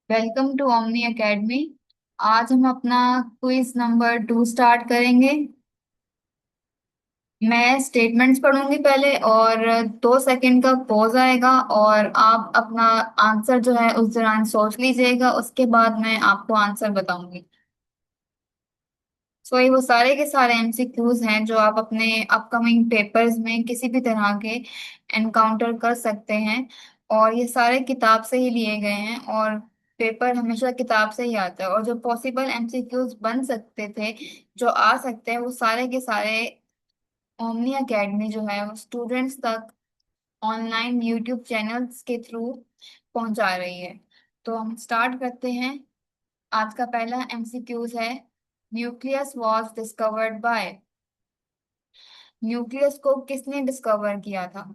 Welcome to omni academy. आज हम अपना क्विज नंबर 2 स्टार्ट करेंगे। मैं स्टेटमेंट्स पढ़ूंगी पहले और 2 सेकंड का पॉज आएगा और आप अपना आंसर जो है उस दौरान सोच लीजिएगा। उसके बाद मैं आपको आंसर बताऊंगी। सो ये वो सारे के सारे एमसीक्यूज हैं जो आप अपने अपकमिंग पेपर्स में किसी भी तरह के एनकाउंटर कर सकते हैं। और ये सारे किताब से ही लिए गए हैं और पेपर हमेशा किताब से ही आता है। और जो पॉसिबल एमसीक्यूज बन सकते थे, जो आ सकते हैं, वो सारे के सारे ओमनी एकेडमी जो है वो स्टूडेंट्स तक ऑनलाइन यूट्यूब चैनल्स के थ्रू पहुंचा रही है। तो हम स्टार्ट करते हैं। आज का पहला एमसीक्यूज है, nucleus was discovered by. Nucleus को किसने डिस्कवर किया था?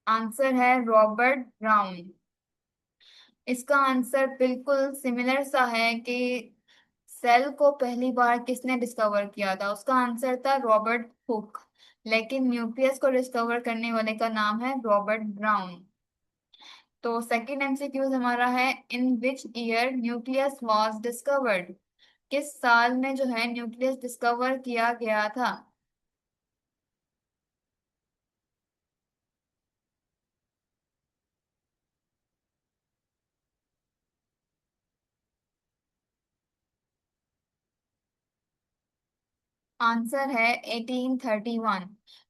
आंसर है रॉबर्ट ब्राउन। इसका आंसर बिल्कुल सिमिलर सा है कि सेल को पहली बार किसने डिस्कवर किया था। उसका आंसर था रॉबर्ट हुक। लेकिन न्यूक्लियस को डिस्कवर करने वाले का नाम है रॉबर्ट ब्राउन। तो सेकंड एमसीक्यूज हमारा है, in which year nucleus was discovered. किस साल में जो है न्यूक्लियस डिस्कवर किया गया था? आंसर है 1831।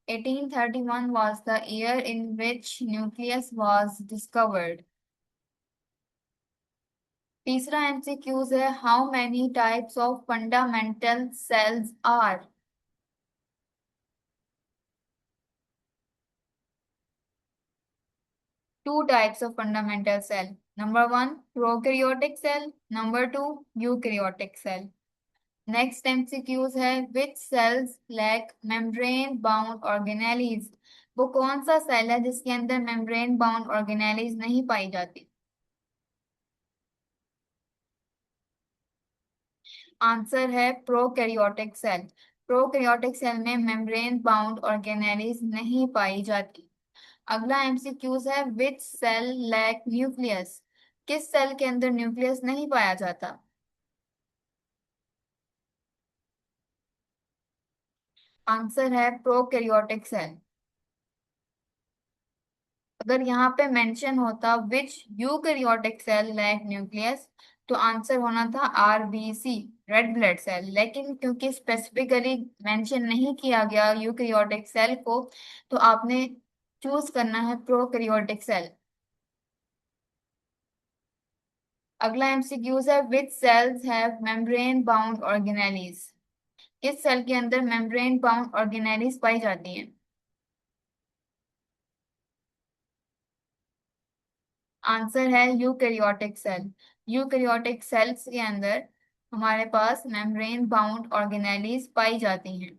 1831 was the year in which nucleus was discovered। तीसरा एमसीक्यूज है, how many types of fundamental cells are. Two types of fundamental cell. Number one, prokaryotic cell. Number two, eukaryotic cell. Next MCQs है, which cells lack membrane bound organelles. वो कौन सा cell है जिसके अंदर membrane bound organelles नहीं पाई जाती? Answer है प्रोकैरियोटिक सेल। प्रोकैरियोटिक सेल में मेम्ब्रेन बाउंड ऑर्गेनेलीज नहीं पाई जाती। अगला एमसीक्यूज है, विच सेल लैक न्यूक्लियस। किस सेल के अंदर न्यूक्लियस नहीं पाया जाता? आंसर है प्रोकैरियोटिक सेल। अगर यहाँ पे मेंशन होता विच यूकैरियोटिक सेल लैक न्यूक्लियस, तो आंसर होना था आरबीसी, रेड ब्लड सेल। लेकिन क्योंकि स्पेसिफिकली मेंशन नहीं किया गया यूकैरियोटिक सेल को, तो आपने चूज करना है प्रोकैरियोटिक सेल। अगला एमसीक्यूज है, which cells have membrane bound organelles. किस सेल के अंदर मेम्ब्रेन बाउंड ऑर्गेनेलीज पाई जाती हैं? आंसर है यूकैरियोटिक सेल। यूकैरियोटिक सेल्स के अंदर हमारे पास मेम्ब्रेन बाउंड ऑर्गेनेलीज पाई जाती हैं।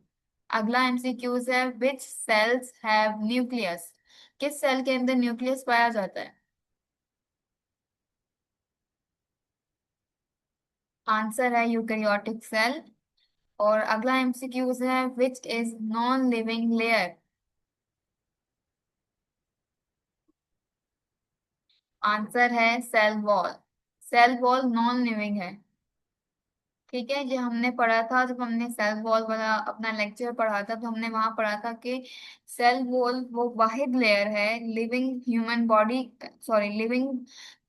अगला एमसीक्यूज है, विच सेल्स हैव न्यूक्लियस। किस सेल के अंदर न्यूक्लियस पाया जाता है? आंसर है यूकैरियोटिक सेल। और अगला एमसीक्यूज है, which is non living layer. Answer है cell wall. Cell wall non living है। ठीक है, ये हमने पढ़ा था जब हमने सेल वॉल वाला अपना लेक्चर पढ़ा था, तो हमने वहां पढ़ा था कि सेल वॉल वो वाहिद लेयर है living human body, sorry living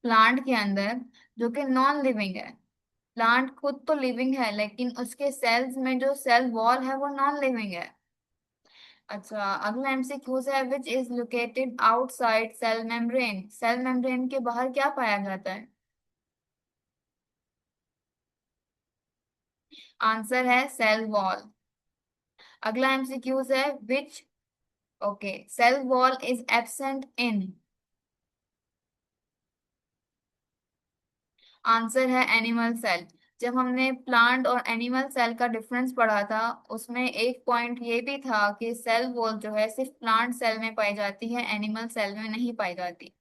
plant के अंदर, जो कि नॉन लिविंग है। प्लांट खुद तो लिविंग है लेकिन उसके सेल्स में जो सेल वॉल है वो नॉन लिविंग है। अच्छा, अगला एमसीक्यूज है, which is located outside cell membrane. Cell membrane के बाहर क्या पाया जाता है? आंसर है सेल वॉल। अगला एमसीक्यूज है, which, okay, cell wall is absent in. Answer है एनिमल सेल। जब हमने प्लांट और एनिमल सेल का डिफरेंस पढ़ा था, उसमें एक पॉइंट ये भी था कि सेल वॉल जो है सिर्फ प्लांट सेल में पाई जाती है, एनिमल सेल में नहीं पाई जाती।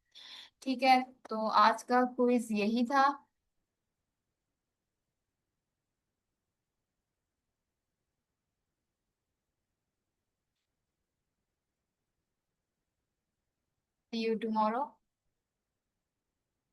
ठीक है, तो आज का क्विज यही था। सी यू टुमारो।